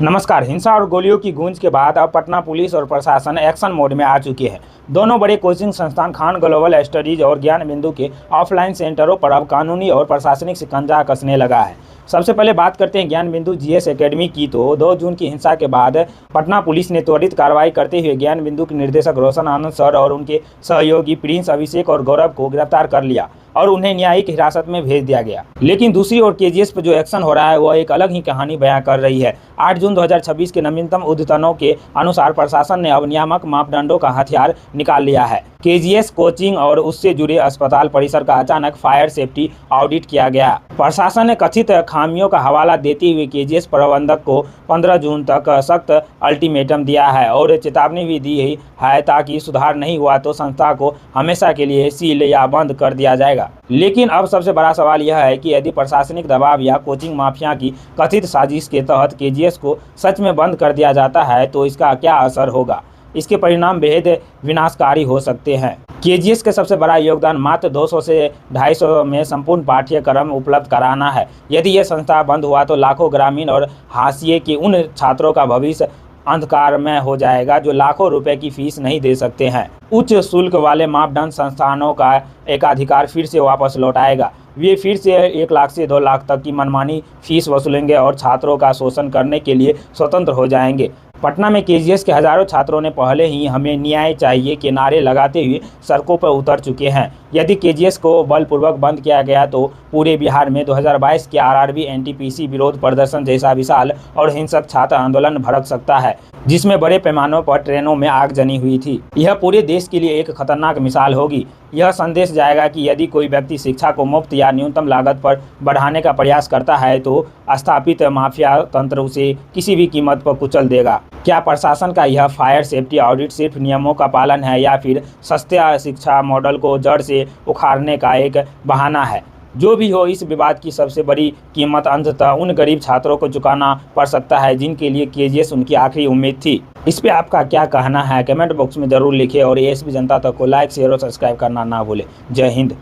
नमस्कार। हिंसा और गोलियों की गूंज के बाद अब पटना पुलिस और प्रशासन एक्शन मोड में आ चुकी है। दोनों बड़े कोचिंग संस्थान खान ग्लोबल स्टडीज और ज्ञान बिंदु के ऑफलाइन सेंटरों पर अब कानूनी और प्रशासनिक शिकंजा कसने लगा है। सबसे पहले बात करते हैं ज्ञान बिंदु जीएस एकेडमी की। तो 2 जून की हिंसा के बाद पटना पुलिस ने त्वरित कार्रवाई करते हुए ज्ञान बिंदु के निर्देशक रोशन आनंद सर और उनके सहयोगी प्रिंस, अभिषेक और गौरव को गिरफ्तार कर लिया और उन्हें न्यायिक हिरासत में भेज दिया गया। लेकिन दूसरी ओर केजीएस पर जो एक्शन हो रहा है वह एक अलग ही कहानी बयां कर रही है। 8 जून 2026 के नवीनतम उद्यतनों के अनुसार प्रशासन ने अब नियामक मापदंडों का हथियार निकाल लिया है। केजीएस कोचिंग और उससे जुड़े अस्पताल परिसर का अचानक फायर सेफ्टी ऑडिट किया गया। प्रशासन ने कथित खामियों का हवाला देते हुए केजीएस प्रबंधक को 15 जून तक सख्त अल्टीमेटम दिया है और चेतावनी भी दी है ताकि सुधार नहीं हुआ तो संस्था को हमेशा के लिए सील या बंद कर दिया जाएगा। लेकिन अब सबसे बड़ा सवाल यह है कि यदि प्रशासनिक दबाव या कोचिंग माफिया की कथित साजिश के तहत केजीएस को सच में बंद कर दिया जाता है तो इसका क्या असर होगा। इसके परिणाम बेहद विनाशकारी हो सकते हैं। केजीएस का सबसे बड़ा योगदान मात्र 200 से 250 में संपूर्ण पाठ्यक्रम उपलब्ध कराना है। यदि यह संस्था बंद हुआ तो लाखों ग्रामीण और हाशिए के उन छात्रों का भविष्य अंधकार में हो जाएगा जो लाखों रुपए की फीस नहीं दे सकते हैं। उच्च शुल्क वाले मापदंड संस्थानों का एकाधिकार फिर से वापस लौट आएगा। वे फिर से 1 लाख से 2 लाख तक की मनमानी फीस वसूलेंगे और छात्रों का शोषण करने के लिए स्वतंत्र हो जाएंगे। पटना में केजीएस के हजारों छात्रों ने पहले ही हमें न्याय चाहिए के नारे लगाते हुए सड़कों पर उतर चुके हैं। यदि केजीएस को बलपूर्वक बंद किया गया तो पूरे बिहार में 2022 के आरआरबी एनटीपीसी विरोध प्रदर्शन जैसा विशाल और हिंसक छात्र आंदोलन भड़क सकता है, जिसमें बड़े पैमानों पर ट्रेनों में आग जनी हुई थी। यह पूरे देश के लिए एक खतरनाक मिसाल होगी। यह संदेश जाएगा कि यदि कोई व्यक्ति शिक्षा को मुफ्त या न्यूनतम लागत पर बढ़ाने का प्रयास करता है तो स्थापित माफिया तंत्र उसे किसी भी कीमत पर कुचल देगा। क्या प्रशासन का यह फायर सेफ्टी ऑडिट सिर्फ नियमों का पालन है या फिर सस्ते शिक्षा मॉडल को जड़ से उखाड़ने का एक बहाना है? जो भी हो, इस विवाद की सबसे बड़ी कीमत अंततः उन गरीब छात्रों को चुकाना पड़ सकता है जिनके लिए केजीएस उनकी आखिरी उम्मीद थी। इस पे आपका क्या कहना है? कमेंट बॉक्स में जरूर लिखिए और एएसपी जनता तक को लाइक, शेयर और सब्सक्राइब करना ना भूलें। जय हिंद।